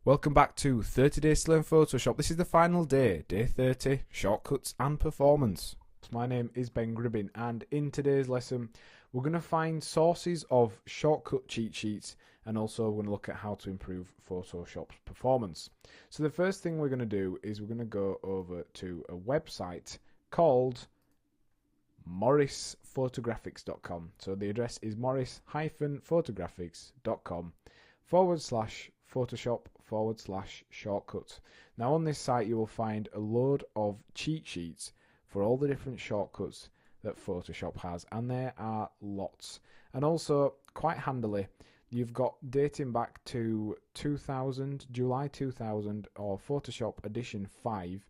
Welcome back to 30 Days to Learn Photoshop. This is the final day, day 30, shortcuts and performance. My name is Ben Gribbin, and in today's lesson we're going to find sources of shortcut cheat sheets, and also we're going to look at how to improve Photoshop's performance. So the first thing we're going to do is we're going to go over to a website called morrisphotographics.com. So the address is morris-photographics.com/Photoshop/shortcuts. Now on this site you will find a load of cheat sheets for all the different shortcuts that Photoshop has, and there are lots. And also, quite handily, you've got dating back to 2000, July 2000, or Photoshop Edition 5.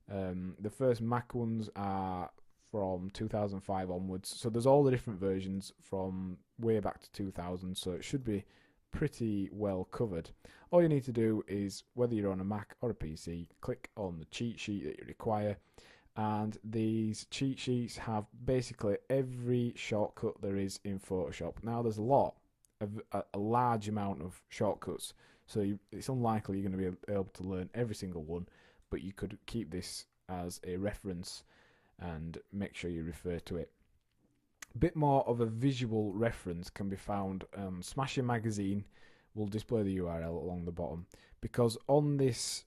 The first Mac ones are from 2005 onwards, so there's all the different versions from way back to 2000, so it should be pretty well covered. All you need to do is, whether you're on a Mac or a PC, click on the cheat sheet that you require, and these cheat sheets have basically every shortcut there is in Photoshop. Now there's a large amount of shortcuts, so it's unlikely you're going to be able to learn every single one, but you could keep this as a reference and make sure you refer to it. A bit more of a visual reference can be found. Smashing Magazine will display the URL along the bottom, because on this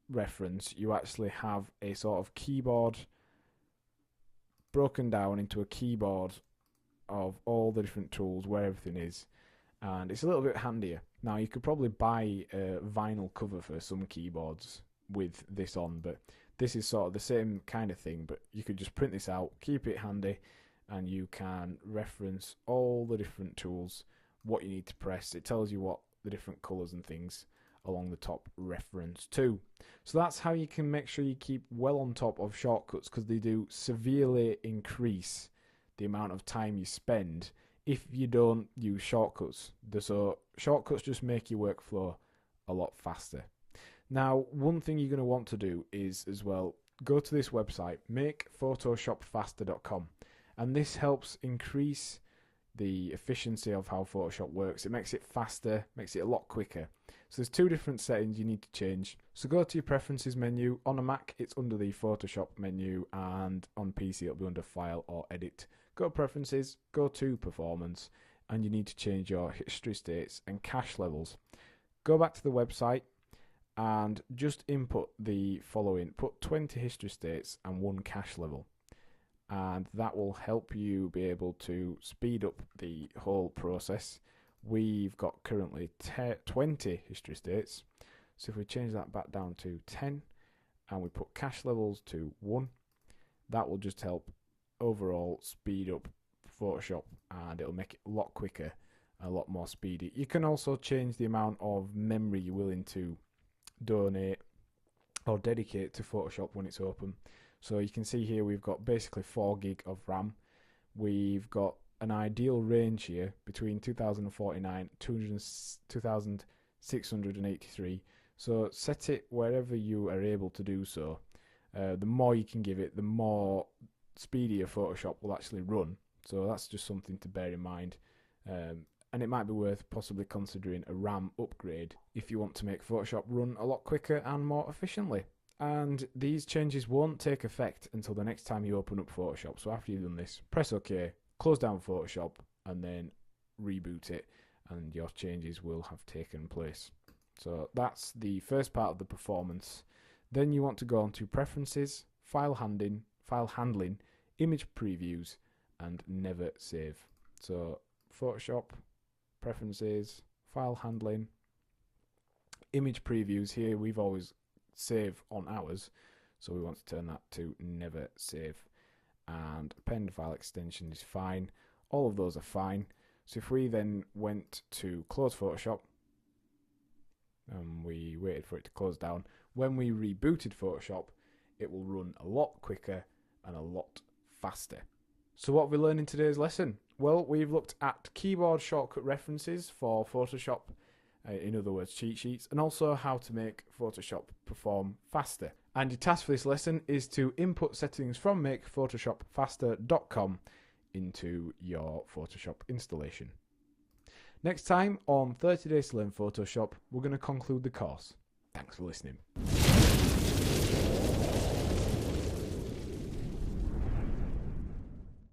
reference you actually have a sort of keyboard broken down into a keyboard of all the different tools where everything is, and it's a little bit handier. Now you could probably buy a vinyl cover for some keyboards with this on, but this is sort of the same kind of thing, but you could just print this out, keep it handy, and you can reference all the different tools, what you need to press. It tells you what the different colours and things along the top reference too. So that's how you can make sure you keep well on top of shortcuts, because they do severely increase the amount of time you spend if you don't use shortcuts. So shortcuts just make your workflow a lot faster. Now, one thing you're going to want to do is, as well, go to this website, makephotoshopfaster.com, and this helps increase the efficiency of how Photoshop works. It makes it faster, makes it a lot quicker. So there's two different settings you need to change. So go to your preferences menu. On a Mac it's under the Photoshop menu, and on PC it'll be under File or Edit. Go to Preferences, go to Performance, and you need to change your history states and cache levels. Go back to the website and just input the following. Put 20 history states and 1 cache level, and that will help you be able to speed up the whole process. We've got currently 20 history states, so if we change that back down to 10 and we put cache levels to 1, that will just help overall speed up Photoshop, and it'll make it a lot quicker, a lot more speedy. You can also change the amount of memory you're willing to donate or dedicate to Photoshop when it's open. So you can see here we've got basically 4 gig of RAM. We've got an ideal range here between 2049 and 2683. So set it wherever you are able to do so. The more you can give it, the more speedier Photoshop will actually run. So that's just something to bear in mind. And it might be worth possibly considering a RAM upgrade if you want to make Photoshop run a lot quicker and more efficiently. And these changes won't take effect until the next time you open up Photoshop. So after you've done this, press OK, close down Photoshop, and then reboot it, and your changes will have taken place. So that's the first part of the performance. Then you want to go on to Preferences, File Handling, Image Previews, and Never Save. So Photoshop, Preferences, File Handling, Image Previews. Here we've always save on ours, so we want to turn that to Never Save. And append file extension is fine. All of those are fine. So if we then went to close Photoshop and we waited for it to close down, when we rebooted Photoshop, it will run a lot quicker and a lot faster. So what have we learned in today's lesson? Well, we've looked at keyboard shortcut references for Photoshop, in other words cheat sheets, and also how to make Photoshop perform faster. And your task for this lesson is to input settings from makephotoshopfaster.com into your Photoshop installation. Next time on 30 Days to Learn Photoshop, we're going to conclude the course. Thanks for listening.